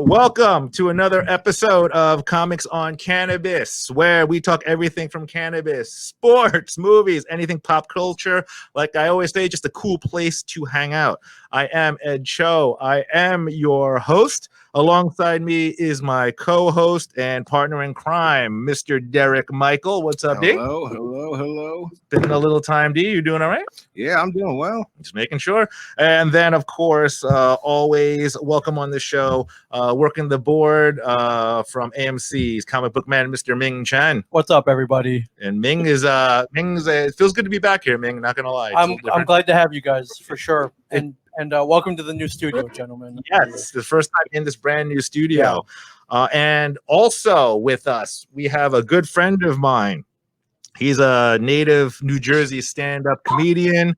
Welcome to another episode of Comics on Cannabis, where we talk everything from cannabis, sports, movies, anything pop culture. Like I always say, just a cool place to hang out. I am Edgeshow. I am your host. Alongside me is my co-host and partner in crime, Mr. Derek Michael. What's up, D? Hello. Been a little time, D. You doing all right? Yeah, I'm doing well. Just making sure. And then, of course, always welcome on the show, working the board from AMC's comic book man, Mr. Ming Chen. What's up, everybody? And Ming's it feels good to be back here, Ming. Not gonna lie. I'm glad to have you guys for sure. And welcome to the new studio, gentlemen. Yes, the first time in this brand new studio. Yeah. And also with us, we have a good friend of mine. He's a native New Jersey stand-up comedian.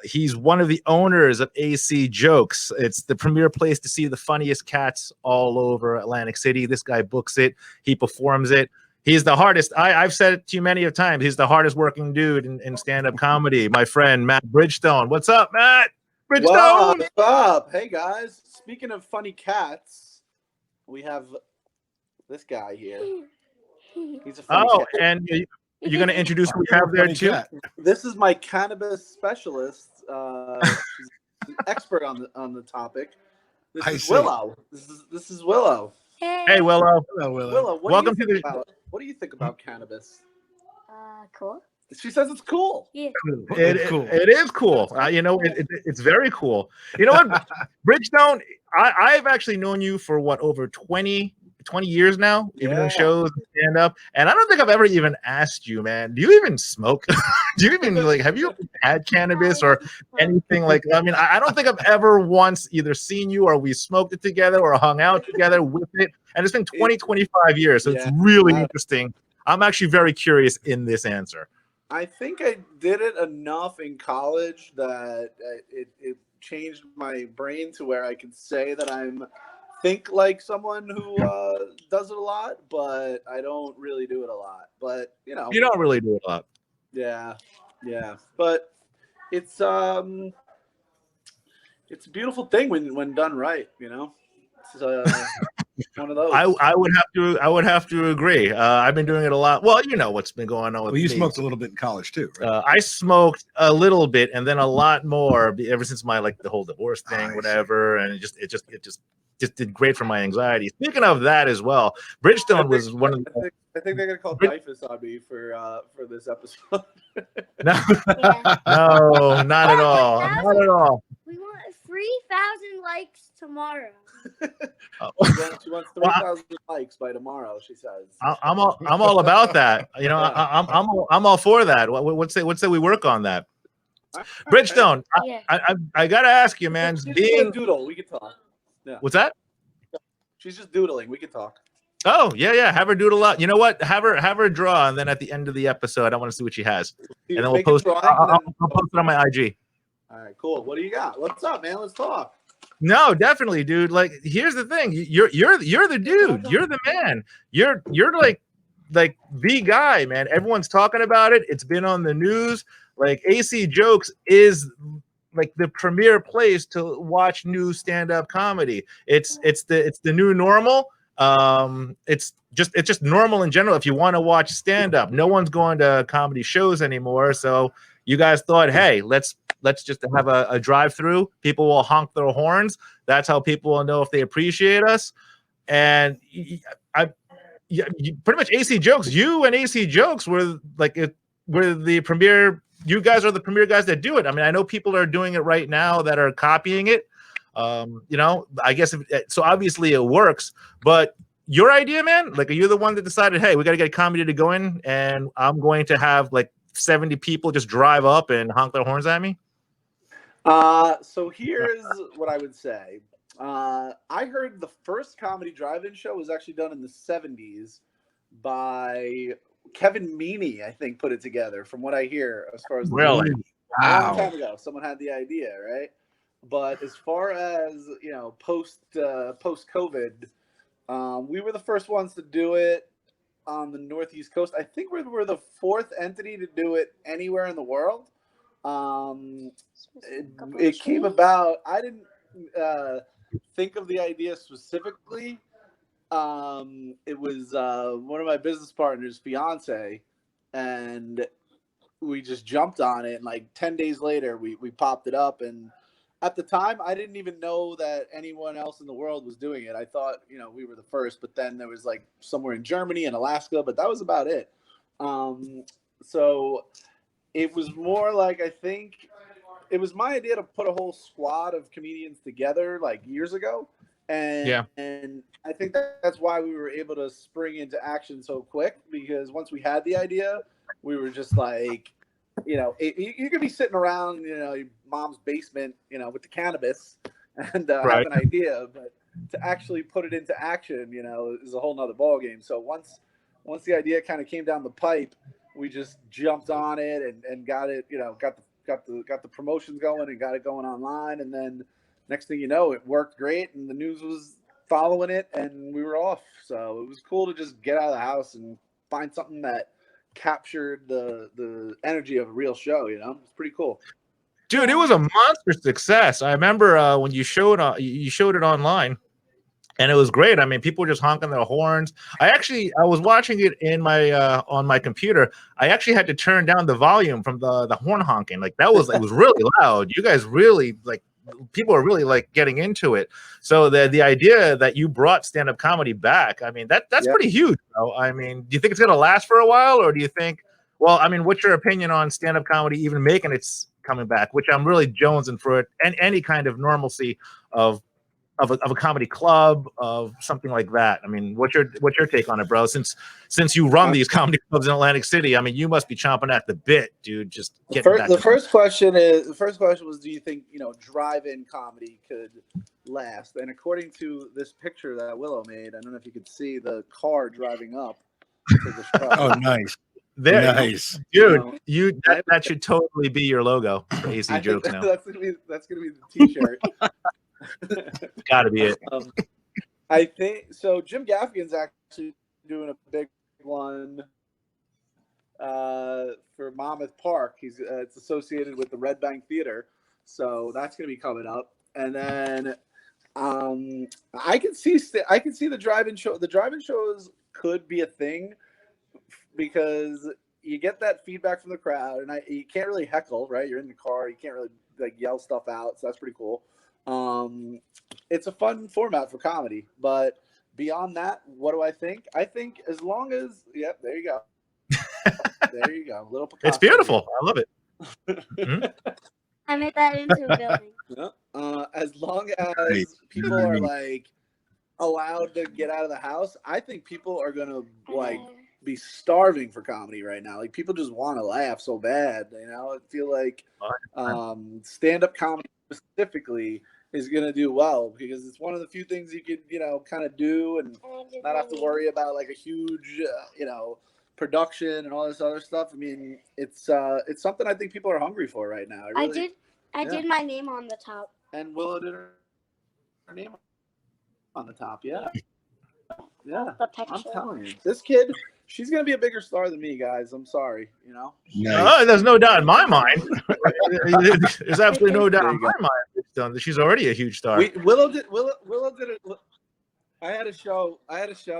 He's one of the owners of AC Jokes. It's the premier place to see the funniest cats all over Atlantic City. This guy books it. He performs it. He's the hardest. I've said it to you many of times. He's the hardest working dude in stand-up comedy. My friend, Matt Bridgestone. What's up, Matt? Bridgestone. What's up? Hey, guys. Speaking of funny cats, we have this guy here. He's a funny cat. And you're going to introduce who we have there, too? Cat. This is my cannabis specialist. She's an expert on the topic. This is Willow. This is Willow. Hey, Willow. Hello, Willow. Welcome to the. What do you think about cannabis? Cool. She says it's cool. Yeah. It is cool. It's very cool. You know what, Bridgestone? I've actually known you for over 20 years now, even doing shows and stand up. And I don't think I've ever even asked you, man, do you even smoke? Do you even have you had cannabis or anything like that? I mean, I don't think I've ever once either seen you or we smoked it together or hung out together with it. And it's been 25 years. So it's really interesting. I'm actually very curious in this answer. I think I did it enough in college that it changed my brain to where I can say that think like someone who does it a lot, but I don't really do it a lot. But you don't really do it a lot. Yeah. But it's a beautiful thing when done right. It's one of those. I would have to agree. I've been doing it a lot. Well, you know what's been going on with me. You smoked a little bit in college too, right? I smoked a little bit and then a lot more ever since my the whole divorce thing, whatever, and it just did great for my anxiety. Speaking of that as well, Bridgestone was one of the. I think they're gonna call Daffy on me for this episode. No, not at all. Not at all. We want 3,000 likes tomorrow. She wants 3,000 likes by tomorrow. She says. I'm all about that. I'm all for that. What's say we work on that? Bridgestone, I gotta ask you, man. Being doodle, we can talk. Yeah. What's that? She's just doodling. We can talk. Oh, yeah. Have her doodle out. You know what? Have her draw, and then at the end of the episode, I want to see what she has. And then we'll post it. I'll post it on my IG. All right, cool. What do you got? What's up, man? Let's talk. No, definitely, dude. Here's the thing. You're the dude. You're the man. You're like the guy, man. Everyone's talking about it. It's been on the news. AC Jokes is the premier place to watch new stand-up comedy. It's the new normal. It's just normal in general. If you want to watch stand-up, no one's going to comedy shows anymore. So you guys thought, hey, let's just have a drive-through. People will honk their horns. That's how people will know if they appreciate us. And pretty much AC Jokes. You and AC Jokes were the premier. You guys are the premier guys that do it. I mean, I know people are doing it right now that are copying it. I guess so. Obviously, it works. But your idea, man, are you the one that decided, hey, we got to get comedy to go in, and I'm going to have 70 people just drive up and honk their horns at me? So here's what I would say. I heard the first comedy drive-in show was actually done in the 70s by Kevin Meaney, I think, put it together, from what I hear, as far as really? Wow. A long time ago, someone had the idea, right? But as far as post COVID, we were the first ones to do it on the Northeast coast. I think we were the fourth entity to do it anywhere in the world. It came about. I didn't think of the idea specifically. It was one of my business partners' fiance, and we just jumped on it. And like 10 days later, we popped it up. And at the time, I didn't even know that anyone else in the world was doing it. I thought, we were the first, but then there was like somewhere in Germany and Alaska, but that was about it. So it was more like, I think it was my idea to put a whole squad of comedians together like years ago. And I think that's why we were able to spring into action so quick, because once we had the idea, we were just like, you could be sitting around, your mom's basement, with the cannabis and have an idea, but to actually put it into action, is a whole nother ballgame. So once the idea kind of came down the pipe, we just jumped on it and got it, got the promotions going and got it going online. And then next thing you know, it worked great and the news was following it and we were off. So it was cool to just get out of the house and find something that captured the energy of a real show. It's pretty cool. Dude, it was a monster success. I remember when you showed it online, and it was great. I mean, people were just honking their horns. I was watching it in my on my computer. I actually had to turn down the volume from the horn honking. Like it was really loud. You guys really people are really getting into it. So the idea that you brought stand-up comedy back, I mean, that's pretty huge, bro. I mean, do you think it's going to last for a while, or do you think, well, I mean, what's your opinion on stand-up comedy even making its coming back, which I'm really jonesing for it, and any kind of normalcy of a comedy club, of something like that? I mean, what's your take on it, bro? Since you run these comedy clubs in Atlantic City, I mean, you must be chomping at the bit, dude. Just the first question was, do you think drive-in comedy could last? And according to this picture that Willow made, I don't know if you could see the car driving up to the shop. Oh, nice. Nice, dude. That should totally be your logo for AC Jokes now. That's gonna be the T-shirt. Gotta be it. I think so. Jim Gaffigan's actually doing a big one for Monmouth Park. It's associated with the Red Bank Theater, so that's gonna be coming up. And then I can see the drive-in show. The drive-in shows could be a thing, because you get that feedback from the crowd, and you can't really heckle, right? You're in the car, you can't really yell stuff out, so that's pretty cool. It's a fun format for comedy, but beyond that, what do I think? I think as long as, there you go. There you go. Little Picasso. It's beautiful. I love it. Mm-hmm. I made that into a building. Yeah. As long as people are allowed to get out of the house, I think people are gonna be starving for comedy right now. People just want to laugh so bad. I feel like stand-up comedy specifically is going to do well, because it's one of the few things you could kind of do and not have to worry about a huge production and all this other stuff. I mean, it's something I think people are hungry for right now. I did my name on the top, and Willow did her name on the top. Yeah. I'm telling you, this kid, she's gonna be a bigger star than me, guys. I'm sorry, Nice. There's no doubt in my mind. There's absolutely no doubt in my mind. She's already a huge star. Willow did it. I had a show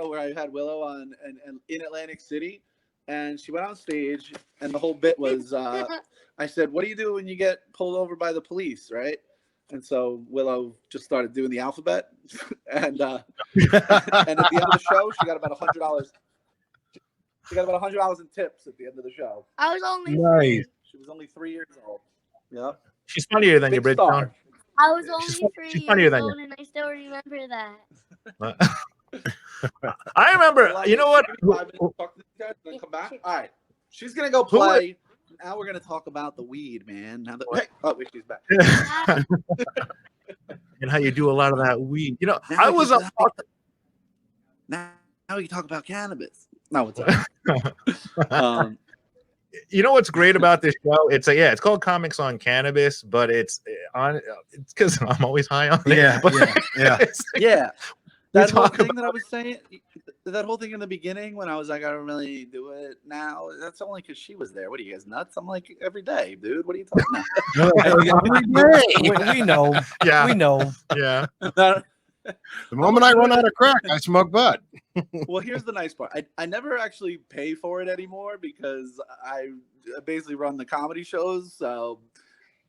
where I had Willow on and in Atlantic City, and she went on stage, and the whole bit was, I said, "What do you do when you get pulled over by the police?" Right? And so Willow just started doing the alphabet, and at the end of the show, she got about $100. She got about $100 in tips at the end of the show. I was only Nice. She was only 3 years old. Yeah. She's funnier than you, Bridgestone. I was only 3 she's funnier years than old, you. and I still remember that. I remember. You know what? 5 minutes to talk to these guys, then come back. All right. She's gonna go play. Now we're gonna talk about the weed, man. Wait, she's back. And how you do a lot of that weed. Now I was up. Now we can talk about cannabis. No, what's up? You know what's great about this show? It's called Comics on Cannabis, but it's because I'm always high on it. Yeah. Yeah. That's one thing that I was saying. that whole thing in the beginning when I was like, I don't really do it now. That's only because she was there. What are you guys nuts? I'm like every day, dude. What are you talking about? We know. Yeah. We know. Yeah. The moment I run out of crack, I smoke bud. Well, here's the nice part. I never actually pay for it anymore because I basically run the comedy shows. So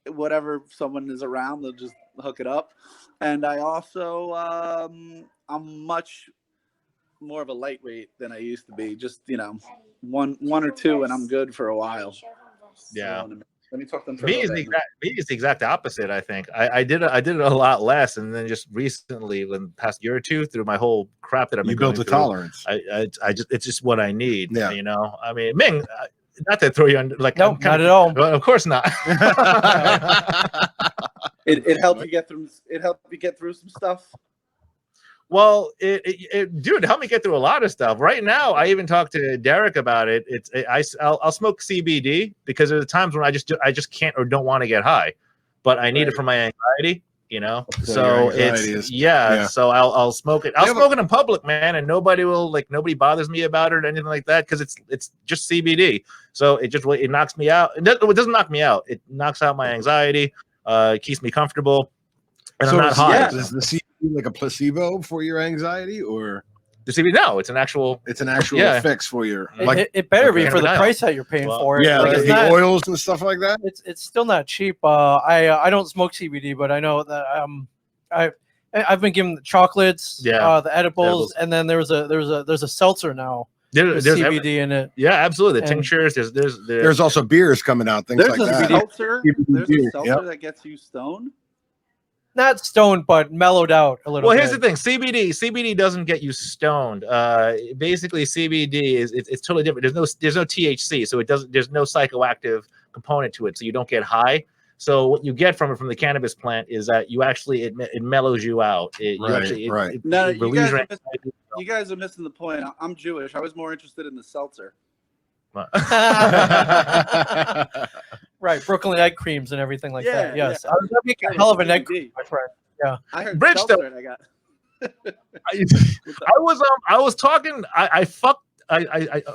whatever someone is around, they'll just hook it up. And I also, I'm much more of a lightweight than I used to be. Just, one or two and I'm good for a while. Yeah. Let me talk to them for Me is the exact opposite. I think I did it a lot less, and then just recently, in the past year or two, through my whole crap that I've been You built going a through, tolerance. I just it's just what I need. Yeah. I mean, Ming, not to throw you under, like, No, not at all. Well, of course not. It helped you get through. It helped you get through some stuff. Well, dude, help me get through a lot of stuff. Right now, I even talked to Derek about it. I'll smoke CBD because there's times when I just can't or don't want to get high, but I need it for my anxiety. So it's yeah. So I'll smoke it. I'll smoke it in public, man, and nobody bothers me about it or anything like that because it's just CBD. So it knocks me out. It doesn't knock me out. It knocks out my anxiety. It keeps me comfortable, and so I'm not high. Is the CBD like a placebo for your anxiety, or the CBD? No, it's an actual fix for your. It better be for the price that you're paying for it. Yeah, like the oils and stuff like that. It's still not cheap. I don't smoke CBD, but I know that I've been given the chocolates, the edibles, and then there's a seltzer now. There's CBD in it. Yeah, absolutely. The tinctures. There's also beers coming out. Things like that. There's a seltzer that gets you stoned. Not stoned, but mellowed out a little. Well, bit. here's the thing: CBD doesn't get you stoned. Basically, CBD it's totally different. There's no THC, so there's no psychoactive component to it, so you don't get high. So what you get from the cannabis plant is that you actually it mellows you out. You guys are missing the point. I'm Jewish. I was more interested in the seltzer. Right, Brooklyn egg creams and everything like that. Yes, I was making a hell of an egg cream, my friend. Yeah, I heard Bridgestone. And I got. I was talking. I fucked.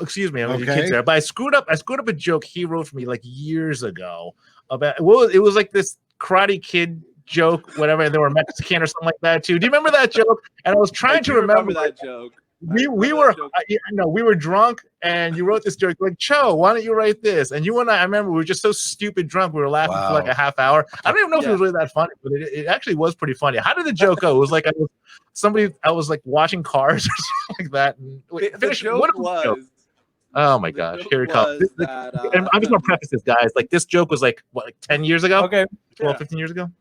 Excuse me. I'm kids there, but I screwed up a joke he wrote for me like years ago about. Well, it was like this Karate Kid joke, whatever. And they were Mexican or something like that too. Do you remember that joke? And I was trying to remember that joke. We were drunk, and you wrote this joke like, Cho, why don't you write this? And you and I remember we were just so stupid drunk, we were laughing for like a half hour. I don't even know if it was really that funny, but it actually was pretty funny. How did the joke go? It was like I was like watching cars or something like that. And the joke was. Oh my gosh, here it comes. And I'm just gonna preface this, guys. Like, this joke was like 10 years ago? Okay, 15 years ago.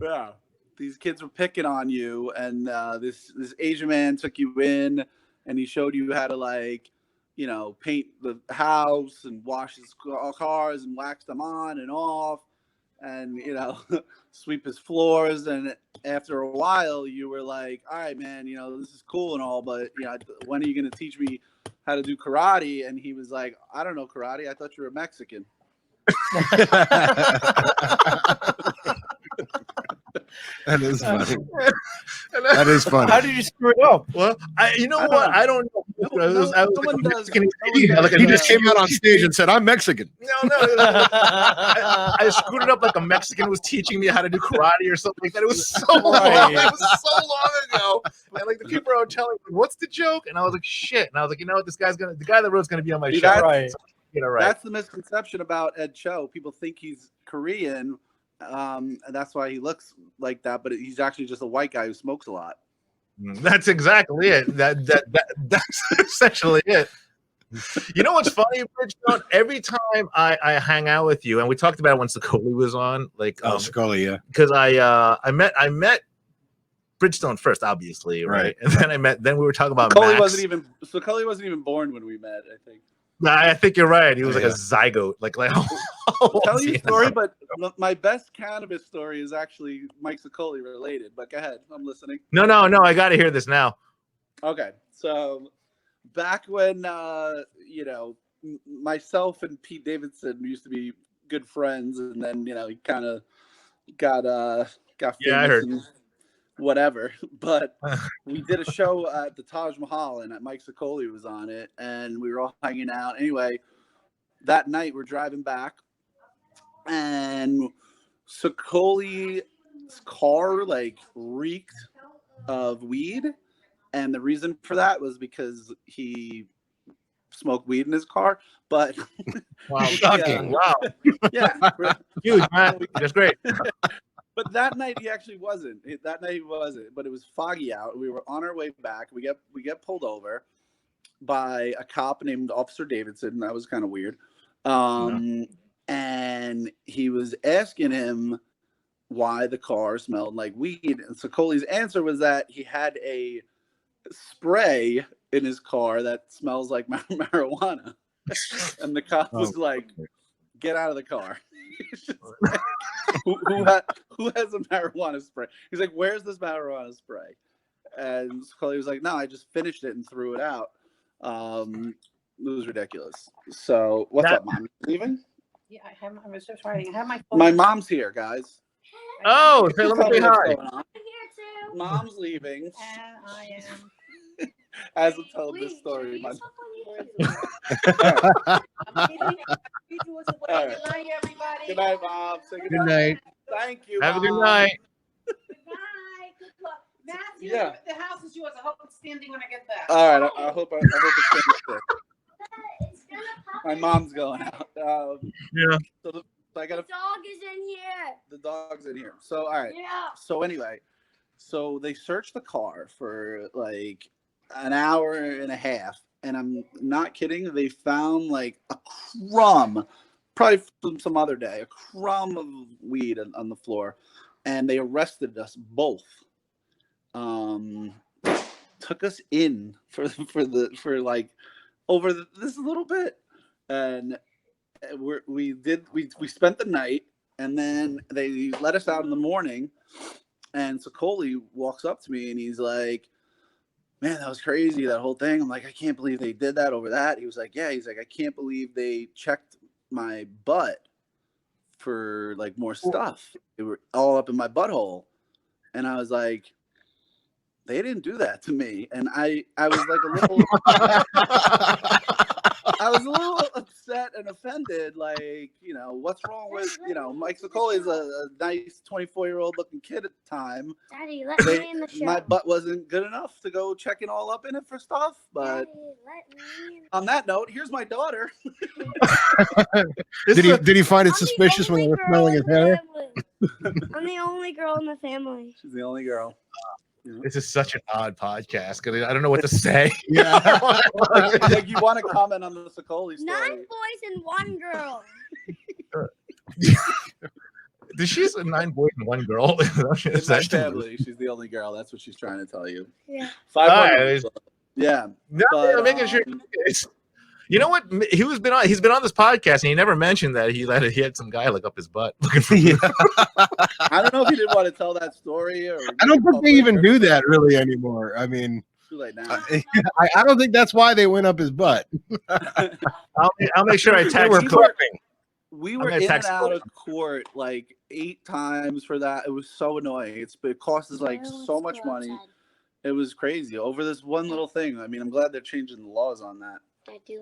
Yeah. These kids were picking on you, and this Asian man took you in, and he showed you how to paint the house and wash his cars and wax them on and off, and sweep his floors. And after a while, you were like, "All right, man, this is cool and all, but when are you going to teach me how to do karate?" And he was like, "I don't know karate. I thought you were Mexican." That is funny. That is funny. How did you screw it up? Well, I don't know. He just came out on stage and said, "I'm Mexican." No. I screwed it up like a Mexican was teaching me how to do karate or something like that. It was so long. It was so long ago. And like the people are telling me, "What's the joke?" And I was like, "Shit!" And I was like, "You know what? The guy that wrote gonna be on my show." Right. That's the misconception about Edgeshow. People think he's Korean. And that's why he looks like that, but he's actually just a white guy who smokes a lot. That's exactly it. That's essentially it. You know what's funny, Bridgestone? Every time I hang out with you, and we talked about it when Scully was on, Scully, yeah, because I met Bridgestone first, obviously, right? And then we were talking about Scully Max. wasn't even born when we met, I think. I think you're right. He was like a zygote. I'll tell you a story, but my best cannabis story is actually Mike Sicoli related. But go ahead, I'm listening. No, I got to hear this now. Okay, so back when myself and Pete Davidson used to be good friends, and then he kind of got famous. Yeah, I heard. And whatever. But we did a show at the Taj Mahal, and Mike Sicoli was on it, and we were all hanging out. Anyway, that night we're driving back, and Sicoli's car like reeked of weed, and the reason for that was because he smoked weed in his car. But wow, shocking! Wow, yeah, huge, man. That's great. But that night he actually wasn't. That night he wasn't. But it was foggy out. We were on our way back. We get pulled over by a cop named Officer Davidson. That was kind of weird. And he was asking him why the car smelled like weed. And Sicoli's answer was that he had a spray in his car that smells like marijuana. And the cop was like, "Get out of the car." Like, who has a marijuana spray? He's like, "Where's this marijuana spray?" And Sicoli was like, "No, I just finished it and threw it out." It was ridiculous. So what's up, Mom? Leaving? Yeah, I was just writing. I have my phone. My mom's here, guys. Oh, hey, let me say hi. I'm here too. Mom's leaving. And I am. As I'm telling this story. All Good night, everybody. Good night, Mom. Say Good night. Thank you. Have a good Mom. night. Good night. Good luck. Matthew, Yeah. the house is yours. I hope it's standing when I get back. All right. I hope it's finished there. It's gonna pop My in. mom's going out. Yeah. So I got The dog is in here. the dog's in here. So all right. Yeah. So anyway, so they searched the car for like an hour and a half, and I'm not kidding. They found like a crumb, probably from some other day, a crumb of weed on the floor, and they arrested us both. Took us in for like over this little bit, and we spent the night, and then they let us out in the morning. And Sicoli walks up to me and he's like, "Man, that was crazy, that whole thing." I'm like, "I can't believe they did that over that." He was like, "Yeah." He's like, "I can't believe they checked my butt for like more stuff. They were all up in my butthole." And I was like, "They didn't do that to me." And I was like I was a little upset and offended. Like, what's wrong with, Mike Sicoli's a nice 24-year-old looking kid at the time. Daddy, let me in the show. My butt wasn't good enough to go checking all up in it for stuff. But Daddy, let me in. on that note, here's my daughter. Did he find it suspicious when they were smelling his hair? I'm the only girl in the family. She's the only girl. This is such an odd podcast because I don't know what to say. Yeah. Like, you want to comment on the Sicoli story? 9 boys and 1 girl. She has 9 boys and 1 girl. In my family, she's the only girl. That's what she's trying to tell you. Yeah. 5 Right. Yeah. No, But, I'm making sure. You know what? He's been on this podcast, and he never mentioned that he had some guy look up his butt looking for you. I don't know if he didn't want to tell that story, or I don't think they even do that really anymore. I mean, too late now. I don't think that's why they went up his butt. I'll make sure I They tag were you. prepping. We were gonna in and text out you. of court like 8 times for that. It was so annoying. It cost us like so much money. It was crazy over this one little thing. I mean, I'm glad they're changing the laws on that.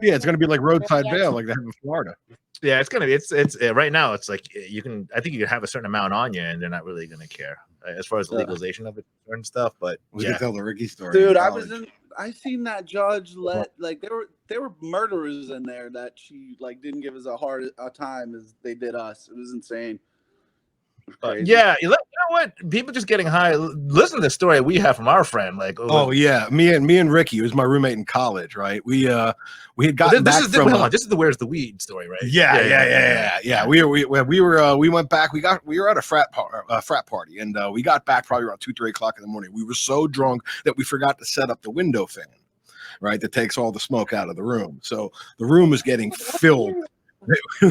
Yeah, it's going to be like roadside bail, like they have in Florida. Yeah, it's gonna be. It's right now. It's like you can. I think you can have a certain amount on you, and they're not really gonna care as far as the legalization of it and stuff. But We yeah, can tell the Ricky story. Dude, in I was college. I seen that judge let like there were murderers in there that she like didn't give as hard a time as they did us. It was insane. It was crazy. yeah. You know what? People just getting high. Listen to the story we have from our friend. Like, Oh yeah, me and Ricky, who was my roommate in college, right? We had gotten this back is from. hold on, this is the where's the weed story, right? Yeah. We went back. We were at a frat party, and we got back probably around 2-3 o'clock in the morning. We were so drunk that we forgot to set up the window fan, right? That takes all the smoke out of the room. So the room was getting filled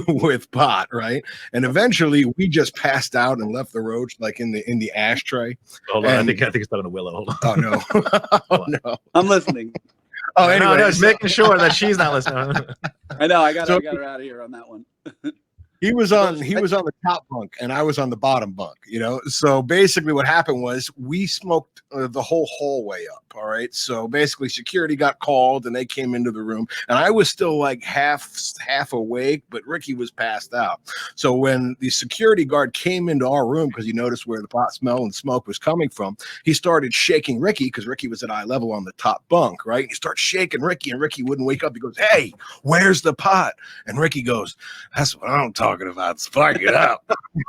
with pot, right? And eventually we just passed out and left the roach like in the ashtray. Hold on, And- I think it's talking to Willow. Hold on. Oh no. Oh no. I'm listening. Oh, No, anyway. I was making sure that she's not listening. I know. I got So- her out of here on that one. He was on the top bunk and I was on the bottom bunk, you know. So basically what happened was we smoked the whole hallway up. All right. So basically security got called and they came into the room and I was still like half awake, but Ricky was passed out. So when the security guard came into our room, because he noticed where the pot smell and smoke was coming from, he started shaking Ricky because Ricky was at eye level on the top bunk. Right. He starts shaking Ricky and Ricky wouldn't wake up. He goes, "Hey, where's the pot?" And Ricky goes, "That's what I'm talking about. Spark it up."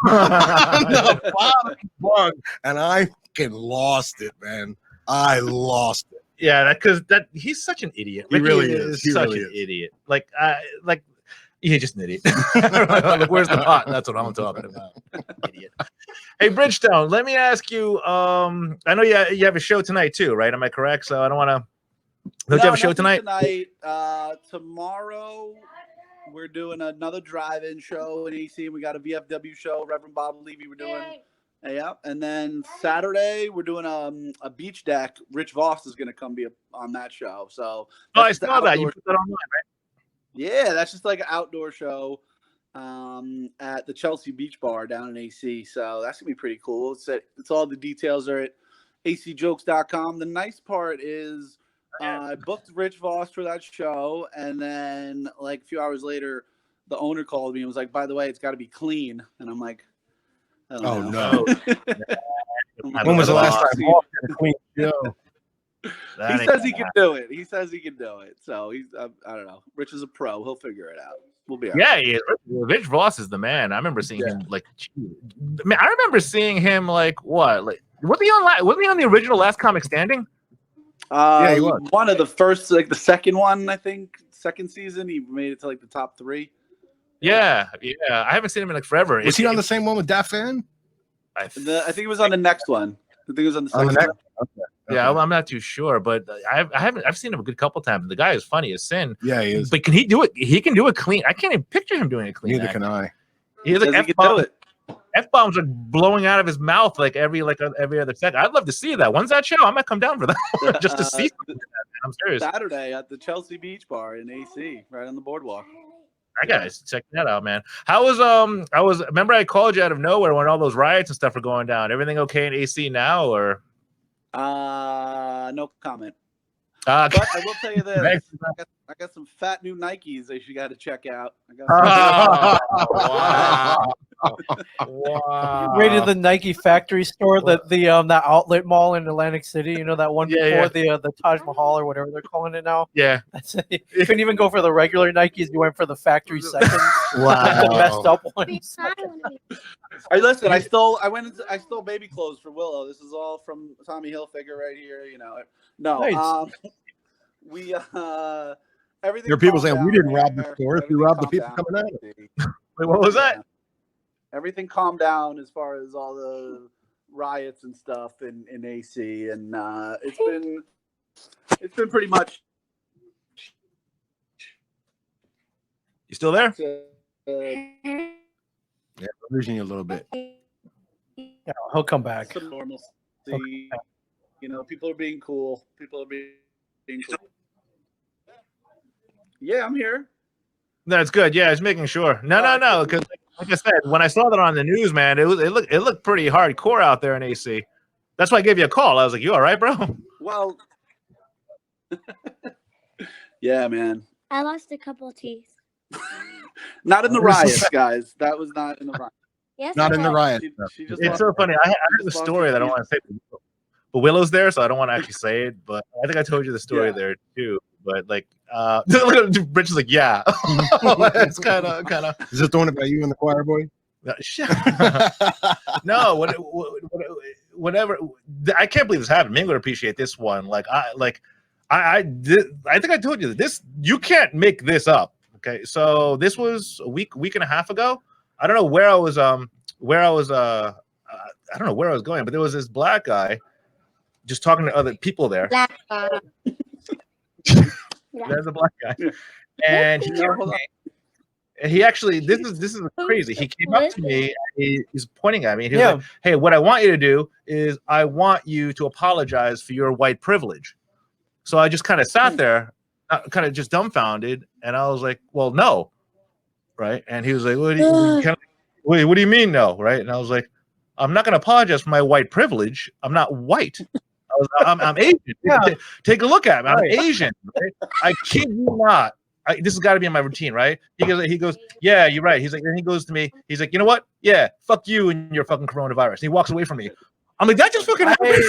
The bottom bunk, and I fucking lost it, man. I lost it. Yeah, because he's such an idiot. He Ricky really is. He such really an is. idiot. Like he's just an idiot. Like, where's the pot? That's what I'm talking about. Idiot. Hey, Bridgestone, let me ask you. I know you have a show tonight too, right? Am I correct? So I don't want to. Don't you have a show tonight? Tomorrow, we're doing another drive-in show in AC. We got a VFW show. Reverend Bob Levy, we're doing. Yeah, and then Saturday we're doing a beach deck. Rich Voss is going to come be on that show. So I saw that. You put that online, right? Yeah, that's just like an outdoor show at the Chelsea Beach Bar down in AC. So that's gonna be pretty cool. It's all the details are at acjokes.com. The nice part is I booked Rich Voss for that show, and then like a few hours later, the owner called me and was like, "By the way, it's got to be clean." And I'm like, "Oh no." When was the last time Voss had a clean show? He says he can do it. He says he can do it. So he's I don't know. Rich is a pro. He'll figure it out. We'll be all right. Yeah, Rich Voss is the man. I remember seeing him like. Man, I remember seeing him like what? Like wasn't he on the original Last Comic Standing? Yeah, he was. One of the first, like the second one, I think, second season. He made it to like the top 3. Yeah. I haven't seen him in like forever. Was he on the same one with Daffy? I think it was on the next one. I think it was on the second one. Okay. Yeah, I'm not too sure, but I've seen him a good couple times. The guy is funny as sin. Yeah, he is. But can he do it? He can do it clean. I can't even picture him doing it clean. Neither can I. He's like F-bombs are blowing out of his mouth like every other second. I'd love to see that. When's that show? I might come down for that just to see something like that. I'm serious. Saturday at the Chelsea Beach Bar in AC, right on the boardwalk. I gotta check that out, man. How was remember I called you out of nowhere when all those riots and stuff were going down. Everything okay in AC now, or no comment. But I will tell you this. I got some fat new Nikes that you got to check out. Wow. Rated the Nike factory store, that outlet mall in Atlantic City. You know that one before the Taj Mahal or whatever they're calling it now. Yeah. That's it. You couldn't even go for the regular Nikes. You went for the factory seconds. Wow. The messed up ones. Hey, listen, I stole baby clothes for Willow. This is all from Tommy Hilfiger right here. You know, no. Nice. We everything. There are people saying we didn't rob the stores. We robbed the people coming out of it. Wait, what was that? Everything calmed down as far as all the riots and stuff in AC, and it's been pretty much. You still there? Yeah, we're losing you a little bit. Yeah, he'll come back. Some normalcy. Okay. You know, people are being cool. Cool. Yeah, I'm here. That's good. Yeah, I was making sure. No. Because like I said, when I saw that on the news, man, it looked pretty hardcore out there in AC. That's why I gave you a call. I was like, "You all right, bro?" Well, yeah, man. I lost a couple of teeth. Not in the riots, guys. That was not in the riots. Yes, Not in the riot. It's so funny. I heard the story that I don't want to say, but Willow's there, so I don't want to actually say it. But I think I told you the story there too. But like, Rich is like, yeah, it's kind of. Is this the one about you and the choir boy? No, whatever. I can't believe this happened. Ming would appreciate this one. I think I told you that this, you can't make this up. Okay, so this was a week and a half ago. I don't know where I was. I don't know where I was going, but there was this black guy just talking to other people there. Black guy. There's a black guy, and he actually, this is crazy. He came up to me, and he's pointing at me, and he was like, "Hey, what I want you to do is I want you to apologize for your white privilege." So I just kind of sat there, kind of just dumbfounded, and I was like, "Well, no." right? And he was like, what do you mean no, right? And I was like, I'm not going to apologize for my white privilege. I'm not white. I'm Asian. Yeah. Take a look at me. I'm Asian. Right? I kid you not. This has got to be in my routine, right? He goes, yeah, you're right. He's like, and he goes to me. He's like, you know what? Yeah, fuck you and your fucking coronavirus. And he walks away from me. I'm like, that just fucking happened.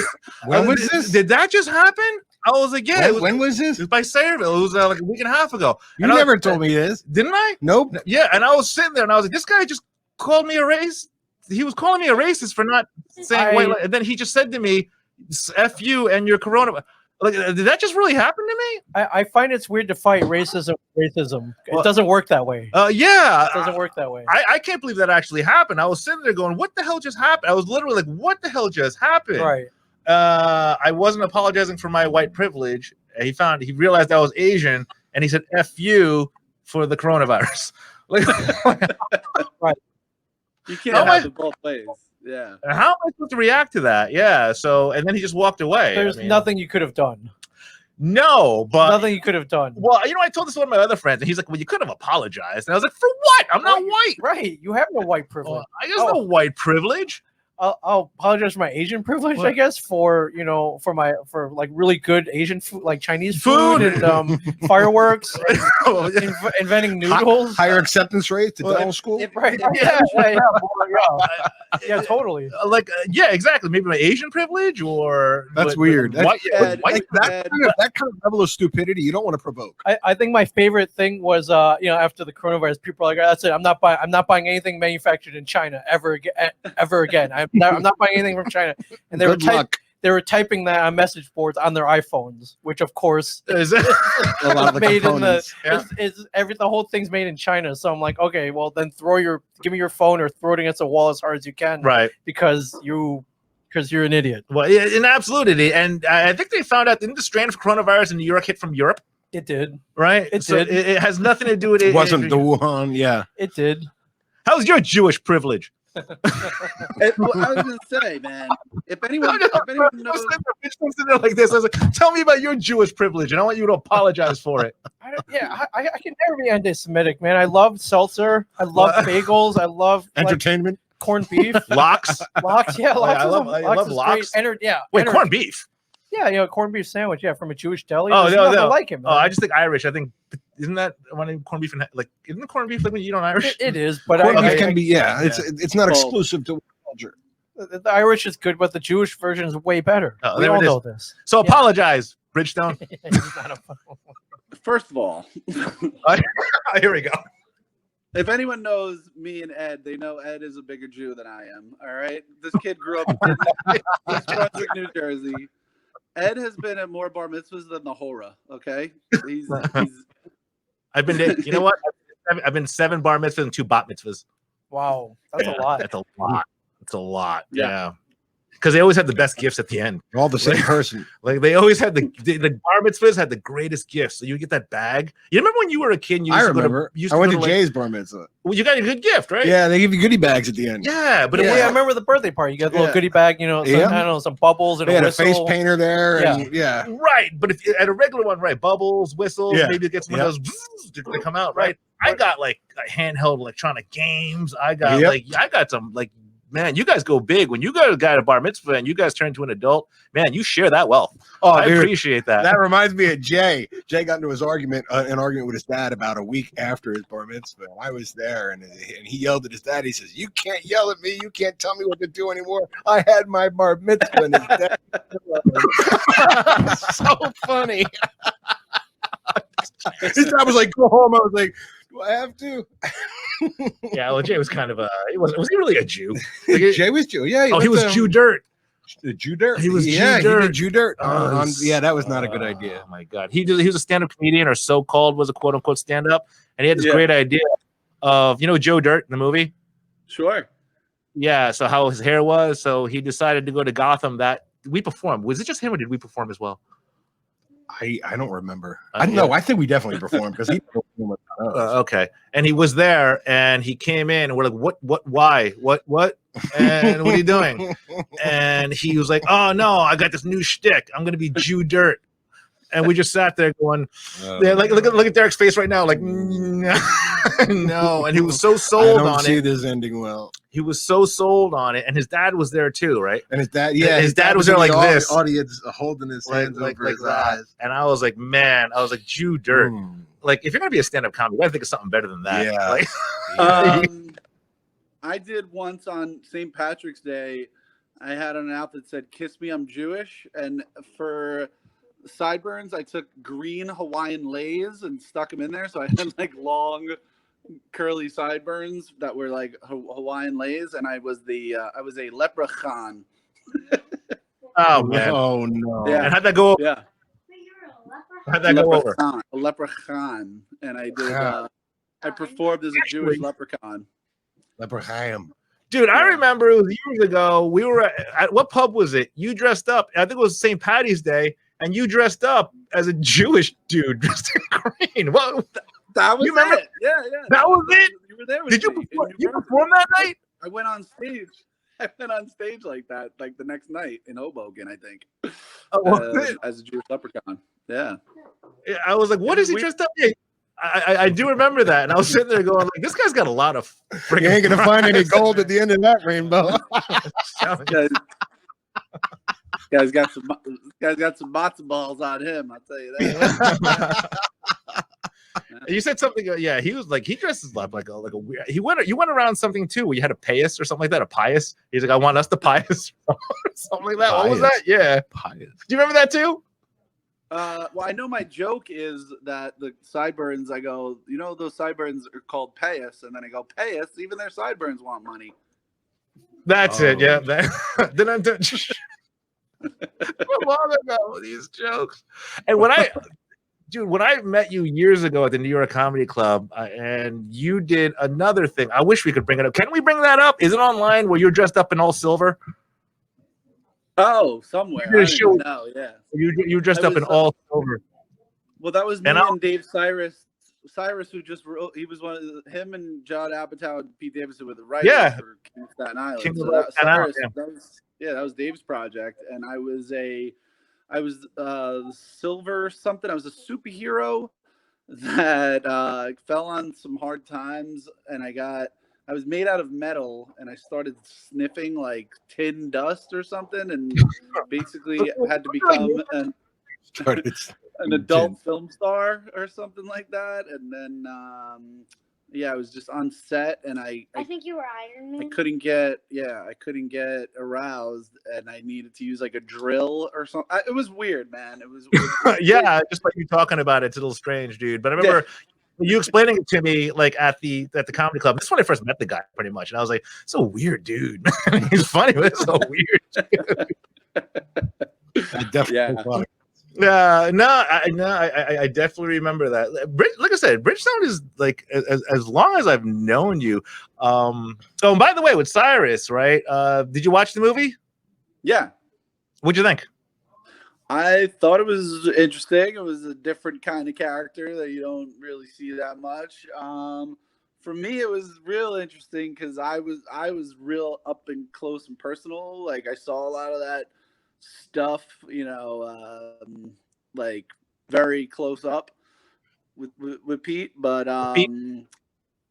When was this? Did that just happen? I was like, yeah. When was this? It was by Sayreville. It was like a week and a half ago. You never told me this. Didn't I? Nope. Yeah, and I was sitting there and I was like, this guy just called me a race. He was calling me a racist for not saying white. And then he just said to me, F you and your coronavirus. Like, did that just really happen to me? I find it's weird to fight racism. It doesn't work that way. Yeah. It doesn't work that way. I can't believe that actually happened. I was sitting there going, what the hell just happened? I was literally like, what the hell just happened? Right. I wasn't apologizing for my white privilege. He realized I was Asian, and he said, F you for the coronavirus. Right. You can't have it both ways. Yeah. How am I supposed to react to that? Yeah. So, and then he just walked away. There's nothing you could have done. No, but nothing you could have done. Well, I told this to one of my other friends, and he's like, "Well, you could have apologized." And I was like, "For what? I'm not white." Right. You have no white privilege. I guess no white privilege. I'll apologize for my Asian privilege, I guess, for like really good Asian food, like Chinese food and fireworks, and inventing noodles, higher acceptance rate to dental school. Right? Yeah, totally. Yeah, exactly. Maybe my Asian privilege, or that's weird. That kind of level of stupidity you don't want to provoke. I think my favorite thing was after the coronavirus, people are like, that's it. I'm not buying anything manufactured in China ever again. I'm not buying anything from China. And they were typing that on message boards on their iPhones, which of course is a lot of the made components. The whole thing's made in China. So I'm like, okay, well then give me your phone or throw it against the wall as hard as you can, right? Because you're an idiot. Well, yeah, an absolute idiot. And I think they found out, didn't the strain of coronavirus in New York hit from Europe? It did. Right? It did. It has nothing to do with it. It wasn't the Wuhan, yeah. It did. How's your Jewish privilege? I was gonna say, man, if anyone knows, like this, I was like, tell me about your Jewish privilege, and I want you to apologize for it. I can never be anti-Semitic, man. I love seltzer. I love bagels. I love entertainment, corned beef, lox. Yeah, lox. I love lox. Wait, corned beef. Yeah, corned beef sandwich. Yeah, from a Jewish deli. Oh, no. I like him. Man. Oh, I just think Irish. I think isn't that one corned beef and isn't the corned beef like when you eat on Irish? It is, but corned beef can be. Yeah, it's not exclusive to culture. The Irish is good, but the Jewish version is way better. We all know this. So apologize, Bridgestone. First of all, here we go. If anyone knows me and Ed, they know Ed is a bigger Jew than I am. All right, this kid grew up in East Brunswick, New Jersey. Ed has been at more bar mitzvahs than the Hora. Okay, he's I've been to, you know what? I've been 7 bar mitzvahs and 2 bat mitzvahs. Wow, that's a lot. That's a lot. It's a lot. Yeah. Because they always had the best gifts at the end. All the same person. Like they always had the bar mitzvahs had the greatest gifts. So you get that bag. You remember when you were a kid? I remember. I went to Jay's bar mitzvah. Well, you got a good gift, right? Yeah, they give you goodie bags at the end. Yeah, but I remember the birthday party. You got a little goodie bag, some bubbles and they a had whistle. A face painter there. Yeah. Right, but if at a regular one, right, bubbles, whistles, maybe get some of those to come out, right? I got like handheld electronic games. I got some man, you guys go big. When you got a bar mitzvah and you guys turn into an adult, man, you share that wealth. Oh, I appreciate that. That reminds me of Jay. Jay got into an argument with his dad about a week after his bar mitzvah. I was there, and he yelled at his dad. He says, "You can't yell at me. You can't tell me what to do anymore. I had my bar mitzvah." And his dad so funny. His dad was like, "Go home." I was like, "Do I have to?" Yeah, well, Jay was kind of was he really a Jew? Jay was Jew. Yeah. He was Jew dirt. The Jew dirt. He was Jew dirt. That was not a good idea. Oh my God. He was a stand-up comedian, or so-called was a quote-unquote stand-up, and he had this great idea of Joe Dirt in the movie. Sure. Yeah. So how his hair was. So he decided to go to Gotham. That we performed. Was it just him, or did we perform as well? I don't remember. I don't know. I think we definitely performed because he performed. Okay. And he was there, and he came in, and we're like, what, why, what, and what are you doing? And he was like, oh no, I got this new shtick. I'm gonna be Jew Dirt. And we just sat there going, like, look at Derek's face right now, like, no. And he was so sold on it. I don't see this ending well. He was so sold on it, and his dad was there too, right? And his dad, his dad was there like this, audience holding his hands over his eyes. And I was like, man, Jew dirt. Like, if you're gonna be a stand-up comic, you gotta think of something better than that. Yeah. Like, I did once on St. Patrick's Day. I had an outfit that said "Kiss Me, I'm Jewish," and for sideburns, I took green Hawaiian lays and stuck them in there, so I had like long, curly sideburns that were like Hawaiian lays, and I was a leprechaun. Oh man! Oh no! Yeah. And how'd that go over? Yeah. How'd that go over? A leprechaun, and I did. I performed as a Jewish leprechaun. Leprechaun. Dude, I remember it was years ago. We were at what pub was it? You dressed up. I think it was St. Patty's Day, and you dressed up as a Jewish dude dressed in green. Well, that was it. Yeah. That was it. You were there. Did you perform? You perform that night? I went on stage. I went on stage like that, like the next night in Hoboken, I think. As a Jewish leprechaun. Yeah. I was like, what is he dressed up? Yeah. I do remember that, and I was sitting there going, like, this guy's got a lot of freaking. You ain't gonna find any gold at the end of that rainbow. Guy's got some matzo balls on him. I'll tell you that. You said something. Yeah, he was like, he dresses up like a weird. You went around something too, where you had a payas or something like that. A pious. He's like, I want us to pious, something like that. Pious. What was that? Yeah, pious. Do you remember that too? Well, I know my joke is that the sideburns, I go, you know, those sideburns are called payas, and then I go, payas, even their sideburns want money. That's it, yeah. Then I'm done. Long ago, these jokes. And when I met you years ago at the New York Comedy Club, and you did another thing, I wish we could bring it up. Can we bring that up? Is it online where you're dressed up in all silver? Oh, somewhere. I don't know. Yeah. You dressed up in all silver. Well, that was me and Dave Cyrus. Cyrus, who just wrote, he was one of him and John Apatow and Pete Davidson with the writers for King of Staten Island. That was Dave's project, and I was silver something. I was a superhero that fell on some hard times, and I was made out of metal, and I started sniffing like tin dust or something, and basically had to become an adult film star or something like that. And then, I was just on set, and I think you were Iron Man. I couldn't get aroused, and I needed to use like a drill or something. It was weird, man. It was yeah, just like you talking about it, it's a little strange, dude. But I remember. Yeah. You explaining it to me like at the comedy club. This is when I first met the guy, pretty much, and I was like, "So weird, dude. He's funny, but it's so weird." I definitely. I definitely remember that. Like I said, Bridgestone is like as long as I've known you. Oh, and by the way, with Cyrus, right? Did you watch the movie? Yeah. What'd you think? I thought it was interesting. It was a different kind of character that you don't really see that much. For me, it was real interesting because I was real up and close and personal. Like I saw a lot of that stuff, like very close up with Pete. But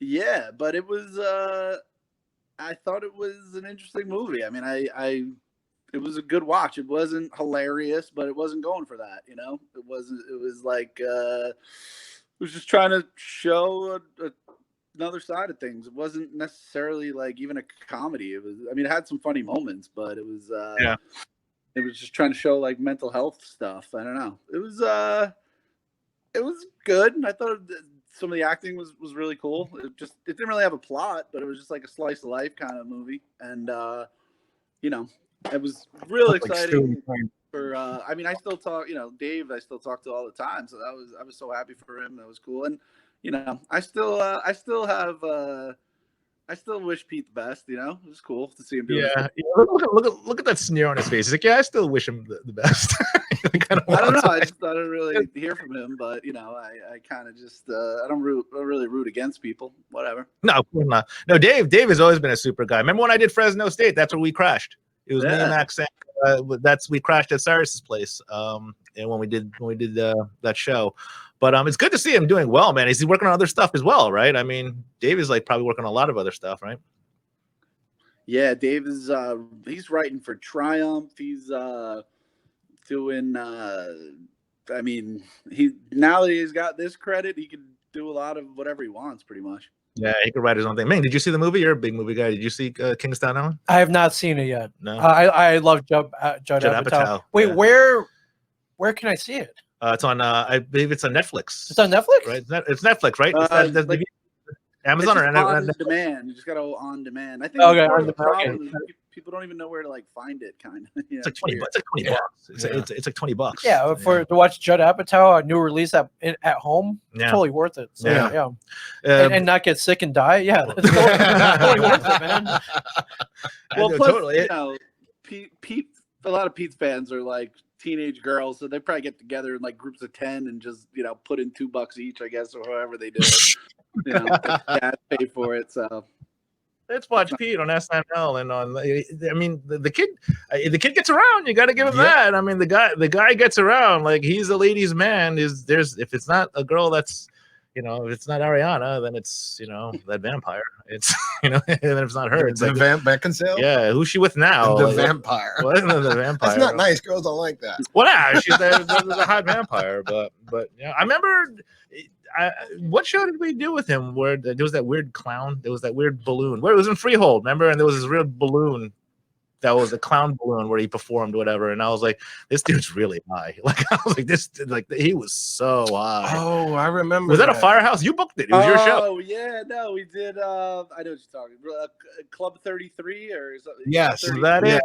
yeah, but it was. I thought it was an interesting movie. I mean, it was a good watch. It wasn't hilarious, but it wasn't going for that, It wasn't. It was like it was just trying to show another side of things. It wasn't necessarily like even a comedy. It was. I mean, it had some funny moments, but it was. It was just trying to show like mental health stuff. I don't know. It was good. I thought some of the acting was really cool. It didn't really have a plot, but it was just like a slice of life kind of movie, and it was real exciting for. I mean, I still talk. Dave, I still talk to all the time. So I was so happy for him. That was cool. And I still wish Pete the best. It was cool to see him do. Yeah. Look at that sneer on his face. He's like, yeah, I still wish him the best. I don't know. I didn't really hear from him, but I kind of just I don't really root against people. Whatever. No, of course not. No, Dave has always been a super guy. Remember when I did Fresno State? That's where we crashed. It was me and Max. We crashed at Cyrus's place. and when we did that show. But it's good to see him doing well, man. Is he working on other stuff as well, right? I mean, Dave is like probably working on a lot of other stuff, right? Yeah, Dave is he's writing for Triumph. He's doing I mean, now that he's got this credit, he can do a lot of whatever he wants pretty much. Yeah, he could write his own thing. Man, did you see the movie? You're a big movie guy. Did you see King of Staten Island? I have not seen it yet. No. I love Judd Apatow. Wait, yeah. where can I see it? It's on I believe it's on Netflix. It's on Netflix? Right? It's Netflix, right? It's like, Amazon or on demand. You just got to go on demand. I think the problem is people don't even know where to like find it. Kind of. It's like 20 bucks. It's like $20. It's like $20. Yeah, to watch Judd Apatow, a new release at home, it's totally worth it. So, yeah. And not get sick and die. Yeah, it's totally worth it, man. Well, plus, totally. You know, Pete. A lot of Pete's fans are like teenage girls, so they probably get together in like groups of 10 and just put in $2 each, I guess, or however they do it. Dad pay for it. So let's watch Pete on SNL and on. I mean, the kid gets around. You got to give him that. I mean, the guy gets around. Like he's a ladies' man. If it's not a girl that's. If it's not Ariana, then it's that vampire. It's and if it's not her, it's the like Beckinsale. Yeah, who's she with now? The vampire. What? The vampire. That's not nice. Girls don't like that. Well, yeah, she's a hot vampire, but yeah, I remember. What show did we do with him? Where there was that weird clown, there was that weird balloon. Where it was in Freehold, remember? And there was this real balloon. That was a clown balloon where he performed whatever, and I was like, "This dude's really high." Like I was like, he was so high. Oh, I remember. Was that a Firehouse? You booked it. It was your show. Oh yeah, no, we did. I know what you're talking. Club 33 or something. Yes, is that it?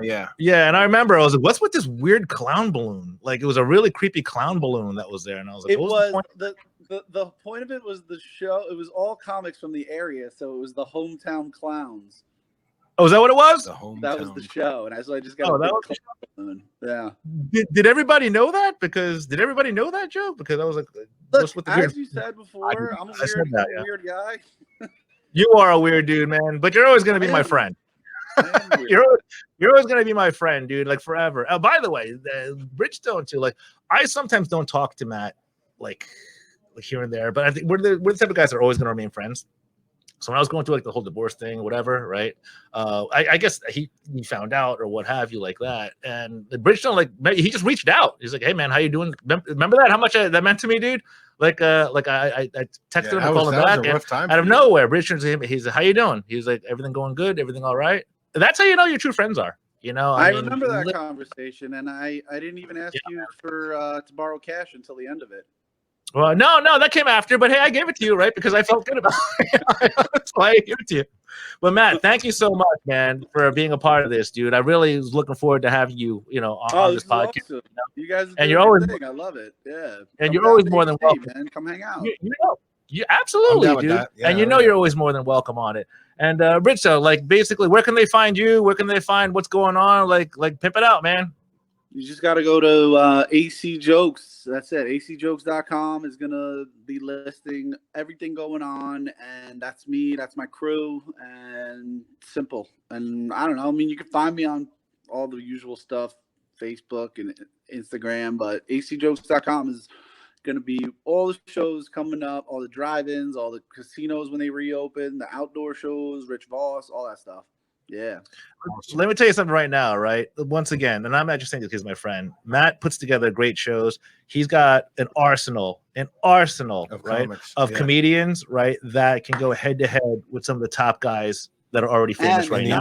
Yeah. Yeah, and I remember I was like, "What's with this weird clown balloon?" Like it was a really creepy clown balloon that was there, and I was like, the point of it was the show. It was all comics from the area, so it was the hometown clowns. Oh, is that what it was? That was the show, and I just got. Oh, that was the yeah. Did everybody know that? Did everybody know that joke? Because I was like, look, with the as you said before, I'm a weird guy. You are a weird dude, man. But you're always gonna be my friend. You're always gonna be my friend, dude. Like forever. By the way, Bridgestone too. Like I sometimes don't talk to Matt, like here and there, but I think we're the type of guys that are always gonna remain friends. So when I was going through like the whole divorce thing, whatever, right? I guess he found out or what have you like that. And the Bridgestone, like he just reached out. He's like, "Hey man, how you doing? Remember that? How much that meant to me, dude? Like I texted him and called him back, and out of nowhere, Bridgestone, he's like, "How you doing?" He's like, "Everything going good? Everything all right?" And that's how you know your true friends are. I remember that conversation, and I didn't even ask you for to borrow cash until the end of it. Well, no, that came after, but hey, I gave it to you, right? Because I felt good about it. That's why I gave it to you. But Matt, thank you so much, man, for being a part of this, dude. I really was looking forward to having you, on this podcast. Awesome. You guys are and you're always, I love it. Yeah. And you're always more than welcome. Man. Come hang out. You absolutely, dude. Yeah, and you're always more than welcome on it. And Rich, like basically, where can they find you? Where can they find what's going on? Like pimp it out, man. You just got to go to AC Jokes. That's it. acjokes.com is going to be listing everything going on. And that's me. That's my crew. And simple. And I don't know. I mean, you can find me on all the usual stuff, Facebook and Instagram. But acjokes.com is going to be all the shows coming up, all the drive-ins, all the casinos when they reopen, the outdoor shows, Rich Voss, all that stuff. Yeah. Let me tell you something right now, right? Once again, and I'm not just saying this because he's my friend. Matt puts together great shows. He's got an arsenal of right, comics, of comedians, right, that can go head to head with some of the top guys that are already famous right now.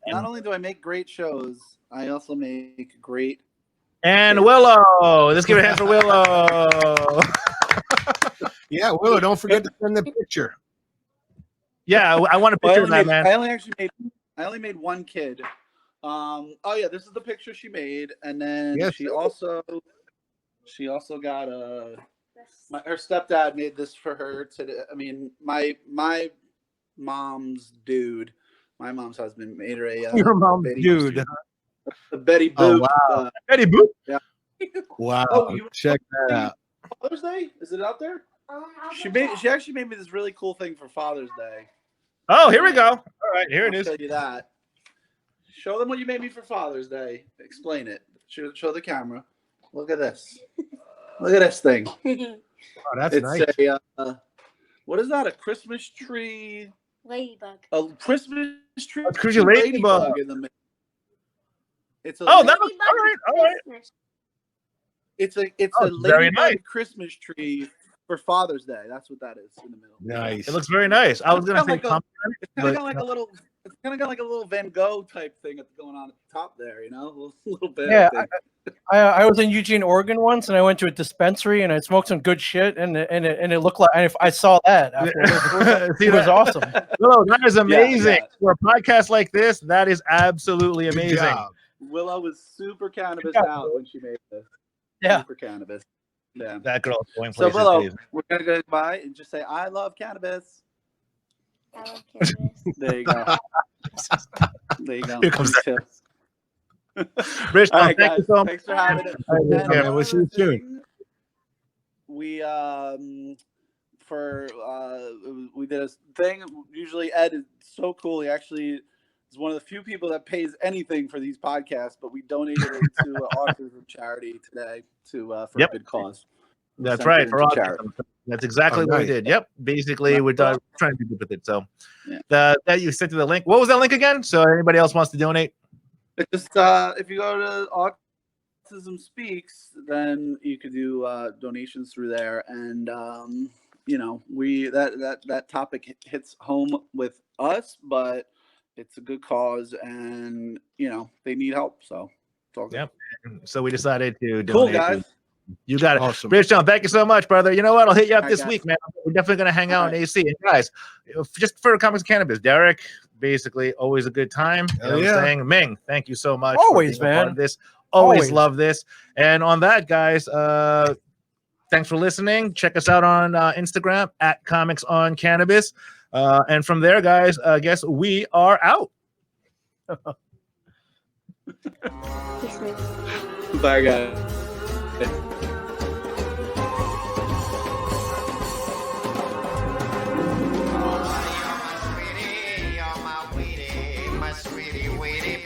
Not only do I make great shows, I also make great. And Willow, let's give a hand for Willow. Yeah, Willow, don't forget to send the picture. Yeah, I want a picture of that, man. I only made one kid. Oh yeah, this is the picture she made, and then she also got her stepdad made this for her today. I mean, my mom's dude, my mom's husband made her a your mom's dude, a Betty Boop. Oh, wow. Betty Boop. Yeah. Wow. Check that out. Father's Day? Is it out there? She actually made me this really cool thing for Father's Day. Oh, here we go. All right, here it is. I'll show you that. Show them what you made me for Father's Day. Explain it. Show the camera. Look at this. Look at this thing. Oh, that's It's nice. What is that? A Christmas tree? Ladybug. A Christmas tree? A Christmas ladybug. In the middle. It's a Oh, that was Ladybug all right. Christmas. It's a very ladybug nice. Christmas tree for Father's Day. That's what that is in the middle. Nice. It looks very nice. I was gonna say It's kind but- of got like a little. It's kind of got like a little Van Gogh type thing going on at the top there. You know, a little bit. Yeah, I think. I was in Eugene, Oregon once, and I went to a dispensary and I smoked some good shit, and it looked like. And if I saw that afterwards, See it was that? awesome. Willow, that is amazing. yeah. For a podcast like this, that is absolutely Good amazing. job. Willow was super cannabis Yeah. out when she made this. Yeah. Super cannabis. Yeah. That girl is going So places. Willow, please. we're gonna go by and just say I love cannabis. I love cannabis. There you go. There you go. Here comes Me too. Bridgestone, All right, thank guys. you so much. Thanks for having it. All right, And yeah, one we'll see other you soon. thing, We we did a thing. Usually Ed is so cool. He actually is one of the few people that pays anything for these podcasts, but we donated it to autism charity today for Yep. a good cause. That's Sent right. it For into autism. charity. That's exactly Oh, what we nice. did. Yep. Basically, That's we're awesome. trying to do good with it. So Yeah. that you sent to the link. What was that link again? So anybody else wants to donate? It's just if you go to Autism Speaks, then you could do donations through there, and we that topic hits home with us, but it's a good cause, and they need help, so it's all good. Yep. So we decided to donate. Cool, guys. You got it. Awesome. Bridgestone, thank you so much, brother. You know what? I'll hit you up All right, this guys. week, man. We're definitely going to hang out All in right. AC. And guys, just for Comics and Cannabis, Derek, basically always a good time. You know what I'm yeah. saying? Ming, thank you so much. Always, for being a part man. of this. Always Always. love this. And on that, guys, thanks for listening. Check us out on Instagram at ComicsOnCannabis. And from there, guys, I guess we are out. Peace, man. Bye, guys. You're my sweetie, my sweetie, waiting.